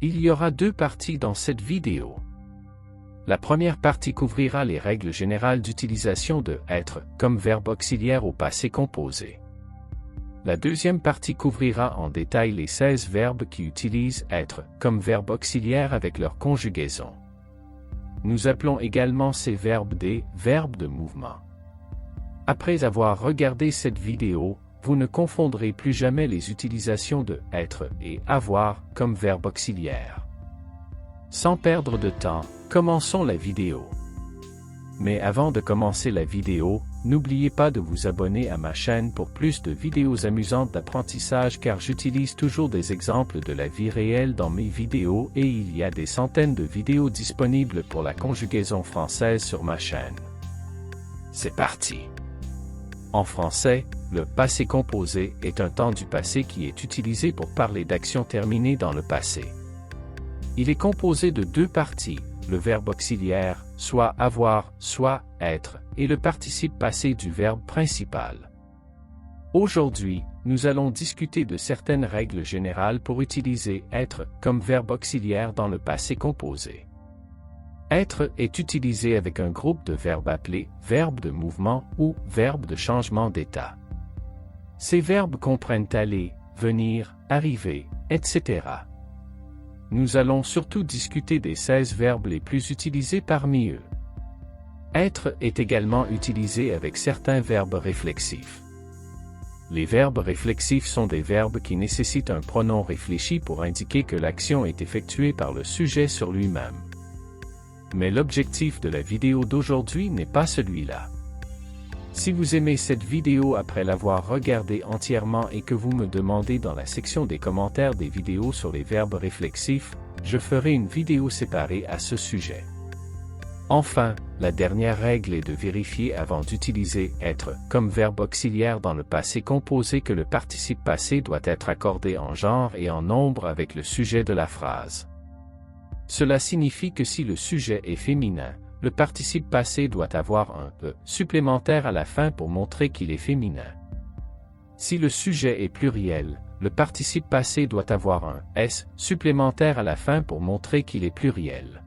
Il y aura deux parties dans cette vidéo. La première partie couvrira les règles générales d'utilisation de « être » comme verbe auxiliaire au passé composé. La deuxième partie couvrira en détail les 16 verbes qui utilisent « être » comme verbe auxiliaire avec leur conjugaison. Nous appelons également ces verbes des « verbes de mouvement ». Après avoir regardé cette vidéo, vous ne confondrez plus jamais les utilisations de « être » et « avoir » comme verbe auxiliaire. Sans perdre de temps, commençons la vidéo. Mais avant de commencer la vidéo, n'oubliez pas de vous abonner à ma chaîne pour plus de vidéos amusantes d'apprentissage car j'utilise toujours des exemples de la vie réelle dans mes vidéos et il y a des centaines de vidéos disponibles pour la conjugaison française sur ma chaîne. C'est parti! En français, le passé composé est un temps du passé qui est utilisé pour parler d'actions terminées dans le passé. Il est composé de deux parties, le verbe auxiliaire, soit avoir, soit être, et le participe passé du verbe principal. Aujourd'hui, nous allons discuter de certaines règles générales pour utiliser être comme verbe auxiliaire dans le passé composé. Être est utilisé avec un groupe de verbes appelés verbes de mouvement ou verbes de changement d'état. Ces verbes comprennent aller, venir, arriver, etc. Nous allons surtout discuter des 16 verbes les plus utilisés parmi eux. Être est également utilisé avec certains verbes réflexifs. Les verbes réflexifs sont des verbes qui nécessitent un pronom réfléchi pour indiquer que l'action est effectuée par le sujet sur lui-même. Mais l'objectif de la vidéo d'aujourd'hui n'est pas celui-là. Si vous aimez cette vidéo après l'avoir regardée entièrement et que vous me demandez dans la section des commentaires des vidéos sur les verbes réflexifs, je ferai une vidéo séparée à ce sujet. Enfin, la dernière règle est de vérifier avant d'utiliser « être » comme verbe auxiliaire dans le passé composé que le participe passé doit être accordé en genre et en nombre avec le sujet de la phrase. Cela signifie que si le sujet est féminin, le participe passé doit avoir un « e » supplémentaire à la fin pour montrer qu'il est féminin. Si le sujet est pluriel, le participe passé doit avoir un « s » supplémentaire à la fin pour montrer qu'il est pluriel.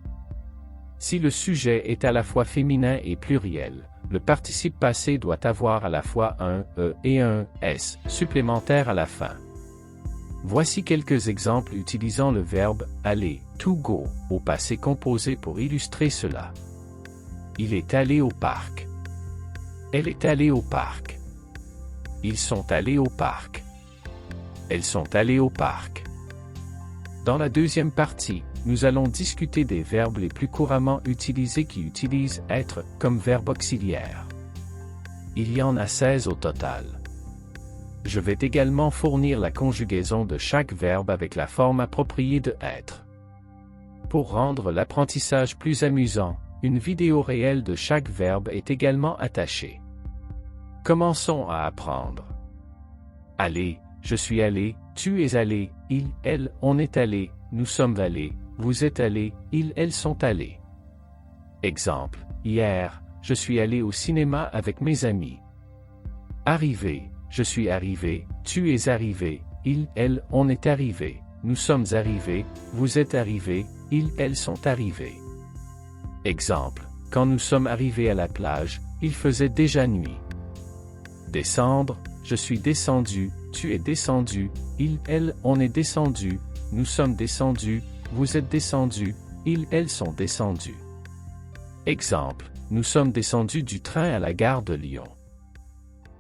Si le sujet est à la fois féminin et pluriel, le participe passé doit avoir à la fois un « e » et un « s » supplémentaire à la fin. Voici quelques exemples utilisant le verbe « aller » to go au passé composé pour illustrer cela. Il est allé au parc. Elle est allée au parc. Ils sont allés au parc. Elles sont allées au parc. Dans la deuxième partie, nous allons discuter des verbes les plus couramment utilisés qui utilisent « être » comme verbe auxiliaire. Il y en a 16 au total. Je vais également fournir la conjugaison de chaque verbe avec la forme appropriée de « être ». Pour rendre l'apprentissage plus amusant, une vidéo réelle de chaque verbe est également attachée. Commençons à apprendre. Aller, je suis allé, tu es allé, il, elle, on est allé, nous sommes allés, vous êtes allés, ils, elles sont allés. Exemple, hier, je suis allé au cinéma avec mes amis. Arriver, je suis arrivé, tu es arrivé, il, elle, on est arrivé, nous sommes arrivés, vous êtes arrivés, ils, elles sont arrivés. Exemple, quand nous sommes arrivés à la plage, il faisait déjà nuit. Descendre, je suis descendu, tu es descendu, il, elle, on est descendu, nous sommes descendus, vous êtes descendus, ils, elles sont descendus. Exemple, nous sommes descendus du train à la gare de Lyon.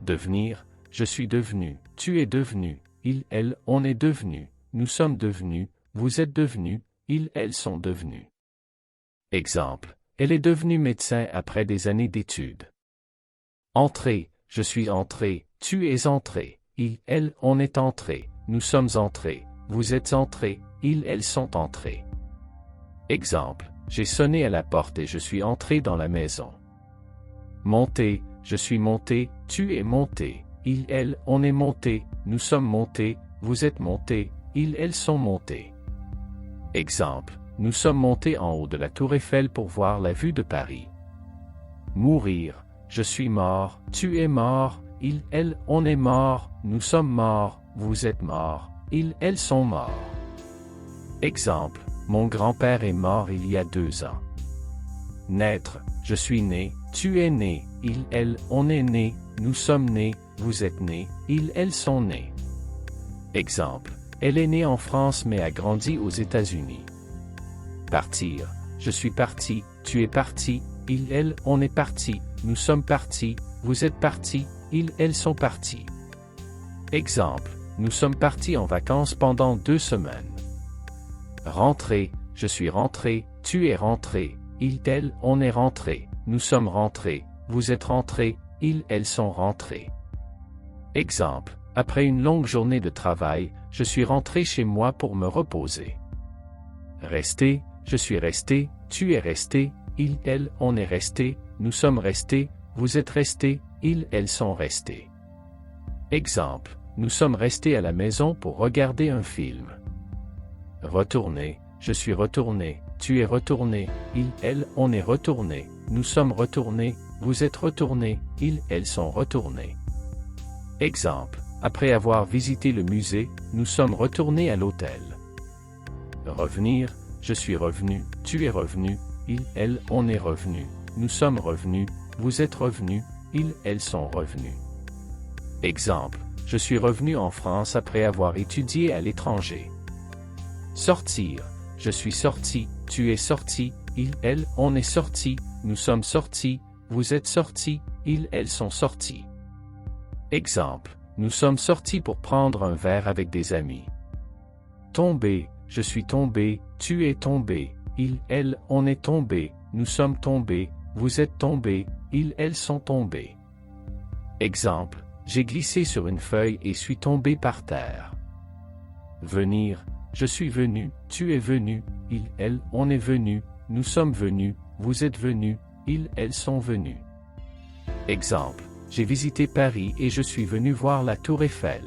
Devenir, je suis devenu, tu es devenu, il, elle, on est devenu, nous sommes devenus, vous êtes devenus, ils, elles sont devenus. Exemple, elle est devenue médecin après des années d'études. Entrer, je suis entré, tu es entré, il, elle, on est entré, nous sommes entrés, vous êtes entrés, ils, elles sont entrés. Exemple, j'ai sonné à la porte et je suis entré dans la maison. Monter, je suis monté, tu es monté, il, elle, on est monté, nous sommes montés, vous êtes montés, ils, elles sont montés. Exemple, nous sommes montés en haut de la tour Eiffel pour voir la vue de Paris. Mourir, je suis mort, tu es mort, il, elle, on est mort, nous sommes morts, vous êtes morts, ils, elles sont morts. Exemple, mon grand-père est mort il y a 2 ans. Naître, je suis né, tu es né, il, elle, on est né, nous sommes nés, vous êtes nés, ils, elles sont nés. Exemple, elle est née en France mais a grandi aux États-Unis. Partir, je suis parti, tu es parti, il, elle, on est parti, nous sommes partis, vous êtes partis, ils, elles sont partis. Exemple, nous sommes partis en vacances pendant 2 semaines. Rentrer, je suis rentré, tu es rentré, il, elle, on est rentré, nous sommes rentrés, vous êtes rentrés, ils, elles sont rentrés. Exemple, après une longue journée de travail, je suis rentré chez moi pour me reposer. Rester, je suis resté, tu es resté, il, elle, on est resté, nous sommes restés, vous êtes restés, ils, elles sont restés. Exemple, nous sommes restés à la maison pour regarder un film. Retourner, je suis retourné, tu es retourné, il, elle, on est retourné, nous sommes retournés, vous êtes retournés, ils, elles sont retournés. Exemple, après avoir visité le musée, nous sommes retournés à l'hôtel. Revenir, je suis revenu, tu es revenu, il, elle, on est revenu, nous sommes revenus, vous êtes revenus, ils, elles sont revenus. Exemple, je suis revenu en France après avoir étudié à l'étranger. Sortir, je suis sorti, tu es sorti, il, elle, on est sorti, nous sommes sortis, vous êtes sortis, ils, elles sont sortis. Exemple, nous sommes sortis pour prendre un verre avec des amis. Tomber, je suis tombé, tu es tombé, il, elle, on est tombé, nous sommes tombés, vous êtes tombés, ils, elles sont tombés. Exemple, j'ai glissé sur une feuille et suis tombé par terre. Venir, je suis venu, tu es venu, il, elle, on est venu, nous sommes venus, vous êtes venus, ils, elles sont venus. Exemple, j'ai visité Paris et je suis venu voir la Tour Eiffel.